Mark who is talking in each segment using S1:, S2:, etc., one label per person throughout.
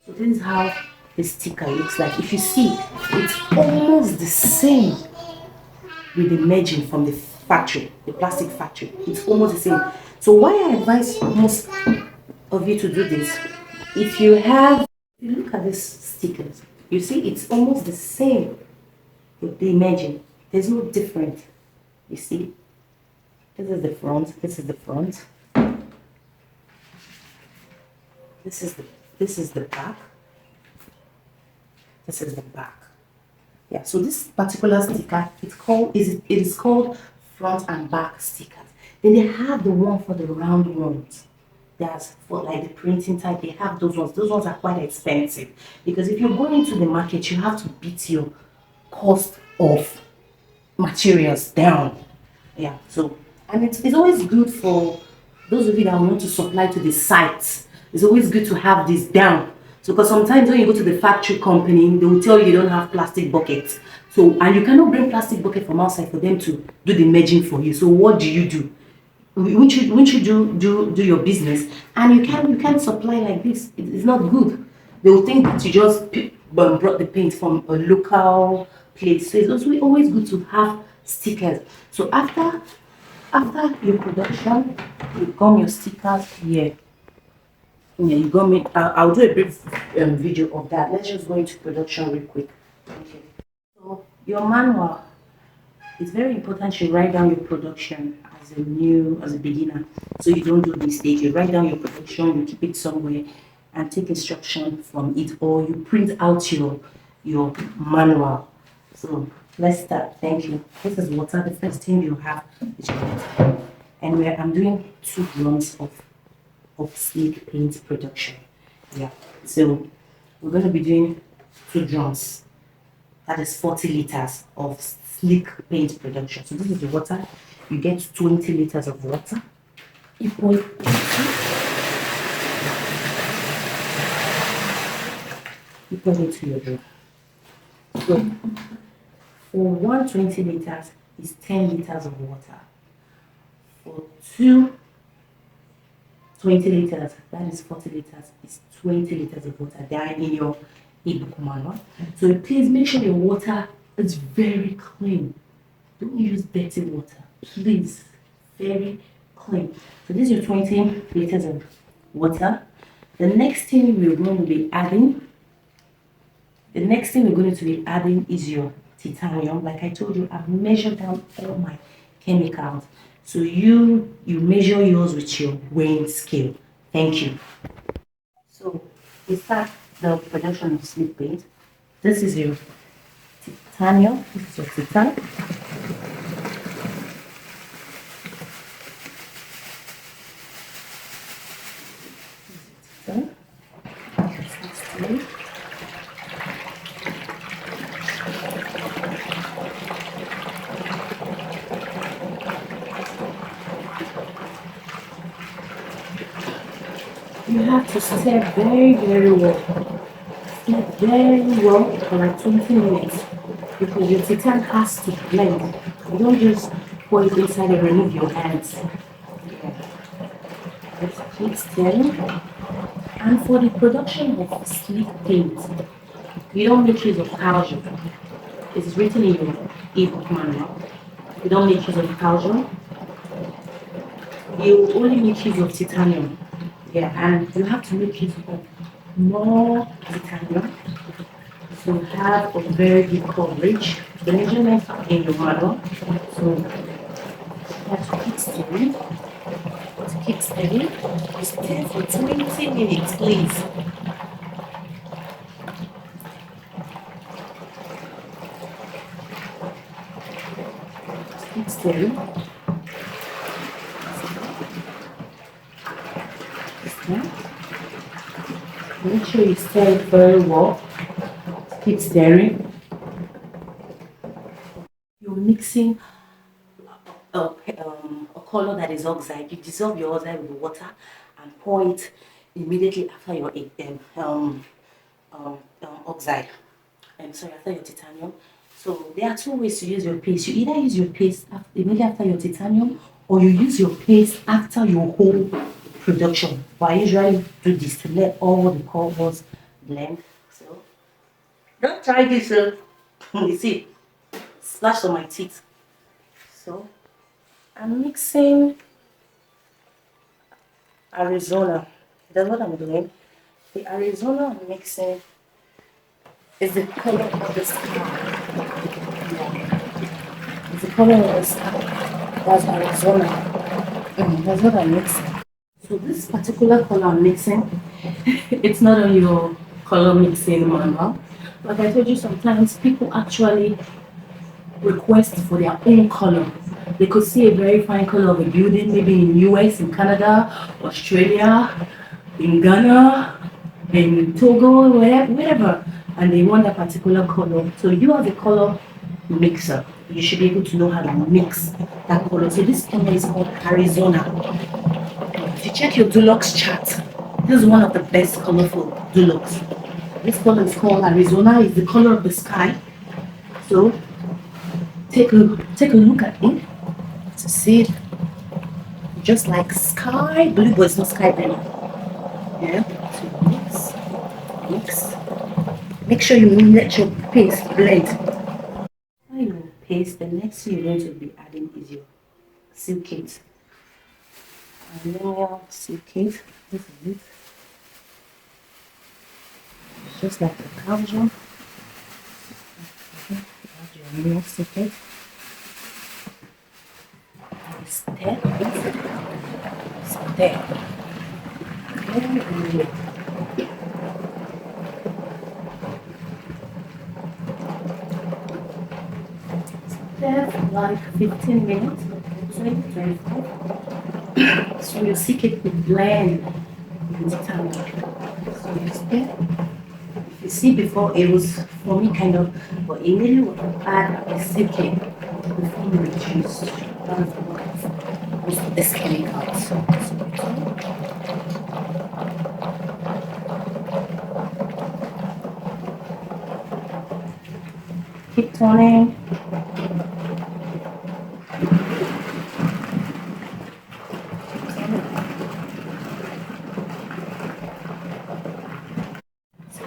S1: So this is how the sticker looks like. If you see, it's almost the same with the merging from the factory, the plastic factory. It's almost the same. So why I advise most of you to do this, if you have, if you look at this stickers, you see it's almost the same with the merging. There's no difference. You see, this is the front, this is the front, this is the back, this is the back. Yeah, so this particular sticker, it is called front and back stickers. Then they have the one for the round ones. That's for like the printing type. They have those ones. Those ones are quite expensive because if you're going into the market, you have to beat your cost of materials down. Yeah, so and it's always good for those of you that want to supply to the sites. It's always good to have this down. So because sometimes when you go to the factory company, they will tell you they don't have plastic buckets. So and you cannot bring plastic bucket from outside for them to do the merging for you. So what do you do? Won't you do your business? And you can't supply like this. It's not good. They will think that you just brought the paint from a local place. So it's also always good to have stickers. So after your production, you gum your stickers here. Yeah, you got me. I'll do a brief video of that. Let's just go into production real quick. Okay. So your manual, it's very important you write down your production as a beginner. So you don't do mistake. You write down your production, you keep it somewhere and take instruction from it, or you print out your manual. So let's start. Thank you. This is water. The first thing you have is water. And where I'm doing 2 drums of sleek paint production. Yeah. So we're going to be doing 2 drums. That is 40 liters of sleek paint production. So this is the water. You get 20 liters of water. You pour it into your drum. So for 120 liters is 10 liters of water. For 220 liters, that is 40 liters, is 20 liters of water. They are in your ebook manual. So please make sure your water is very clean. Don't use dirty water, please. Very clean. So this is your 20 liters of water. The next thing we're going to be adding is your titanium. Like I told you, I've measured down all my chemicals. So you measure yours with your weighing scale. Thank you. So we start the production of sleep paint. This is your titanium. This is your titan. You have to stir very, very well. Stir very well for like 20 minutes because your titan has to blend. You don't just pour it inside and remove your hands. Just keep stirring. And for the production of sleek paint, you don't make use of calcium. It's written in your ebook manual. You don't make use of calcium. You only make use of titanium. Yeah, and you have to make use of more titanium. So you have a very good coverage. The measurements are in your manual. So you have to keep stirring. To keep stirring, you stir for 20 minutes, please. Keep stirring. Make sure you stir it very well. Keep stirring. You're mixing a color that is oxide. You dissolve your oxide with water and pour it immediately after your oxide. After your titanium. So there are 2 ways to use your paste. You either use your paste immediately after your titanium, or you use your paste after your whole production. But I usually do this to let all the colors blend. So don't try this. You see, splash on my teeth. So I'm mixing Arizona. That's what I'm doing. The Arizona I'm mixing is the color of the sky. Yeah. It's the color of the sky. That's Arizona. That's what I'm mixing. So this particular color I'm mixing, it's not on your color mixing manual. Like I told you, sometimes people actually request for their own color. They could see a very fine color of a building, maybe in US, in Canada, Australia, in Ghana, in Togo, wherever, and they want that particular color. So you as a color mixer, you should be able to know how to mix that color. So this color is called Arizona. If you check your Dulux chart, this is one of the best color for Dulux. This color is called Arizona. It's the color of the sky. So take a look at it to see it just like sky blue, but it's not sky blue. Yeah. So mix. Make sure you let your paste blend. After you paste, the next thing you're going to be adding is your silicate. Aluminum silicate. This is it. Just like the calcium. Add your aluminum silicate. Stir it. Stir. There for like 15 minutes, 20, 25. So you seek it with blend in the time. So you stir. If you see before it was for me kind of, but immediately when you add a seek it before you reduce, that is what most of this chemicals. So keep turning.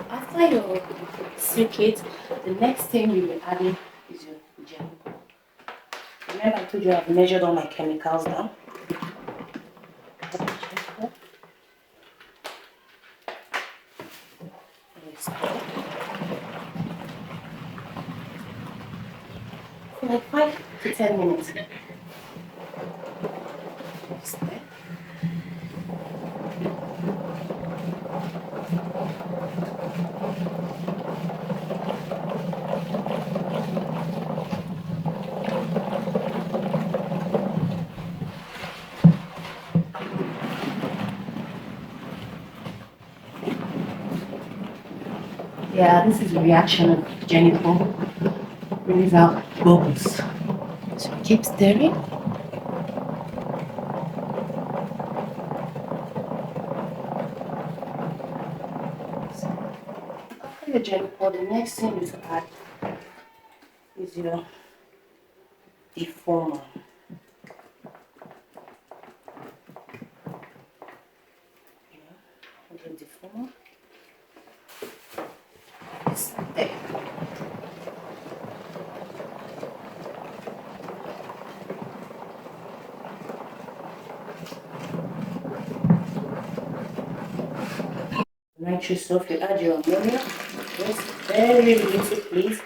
S1: After you seek it, the next thing you will add in is your gel. Remember I told you I've measured all my chemicals down. For like 5 to 10 minutes. Yeah, this is a reaction of Jennifer. Brings out bubbles. So keep stirring. After your Jennifer, the next thing you add is your deformer. The deformer. There. Nitrous sulfate, add your ammonia. Just very little, please.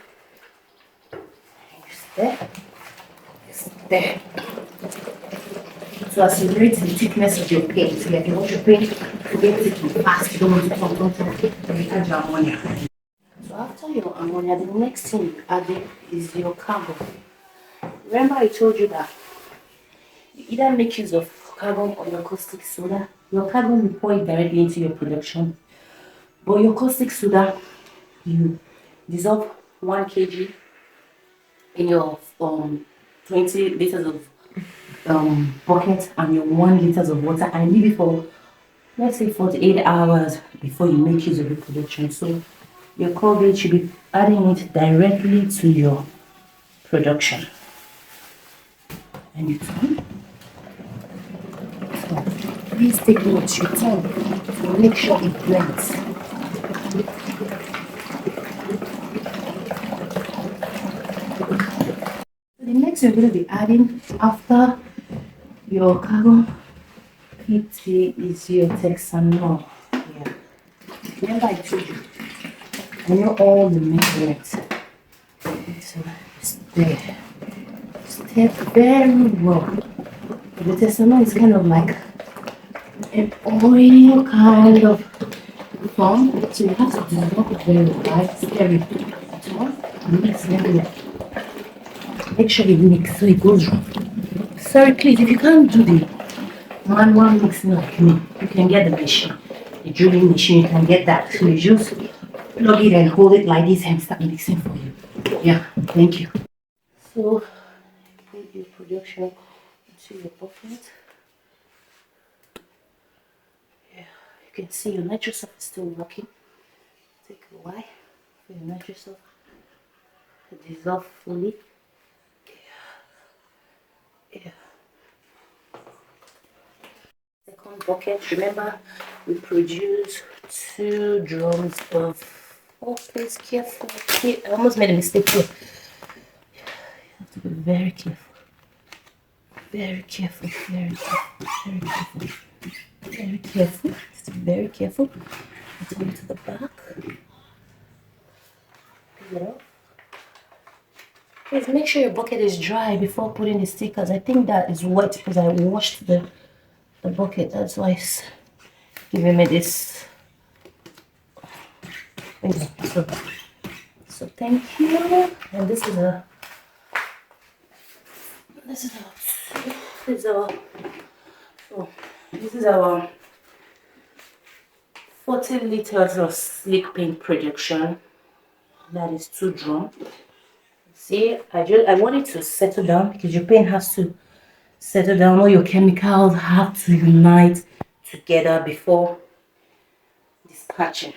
S1: Just there. Just there. To accelerate the thickness of your paint. Like you want your paint to get thick fast. You don't want to come. You add your ammonia. So after your ammonia, the next thing you add is your carbon. Remember I told you that you either make use of carbon or your caustic soda. Your carbon will pour it directly into your production. But your caustic soda, you dissolve 1 kg in your 20 liters of bucket and your 1 liters of water and leave it for, let's say, 48 hours before you make use of the production. So your Colgate should be adding it directly to your production. And you turn. So please take note, you turn to make sure it blends. next you're going to be adding after your carbon PT is your Texanol. Yeah. Remember I told you, I know all the measurements. So stay very well. The Texanol is kind of like an oil kind of form, so you have to dissolve it very well. Very mix very well. Make sure you mix so it goes wrong. Sorry, please, if you can't do the manual mixing like me, you can get the machine, the drilling machine. You can get that. So you just plug it and hold it like this and start mixing for you. Yeah, thank you. So, put your production into your bucket. Yeah, you can see your nitrous stuff is still working. Take a while for your nitrous stuff to dissolve fully. Yeah. Second bucket, remember we produce 2 drums of, oh please careful, I almost made a mistake here. You have to be very careful, very careful, very careful, very careful, very careful, just very careful. Turn it to the back. Peel it off. Please make sure your bucket is dry before putting the stickers. I think that is wet because I washed the bucket. That's why it's giving me this. So thank you. And this is our 40 liters of slick paint production. That is 2 drums. See, I want it to settle down because your paint has to settle down. All your chemicals have to unite together before dispatching.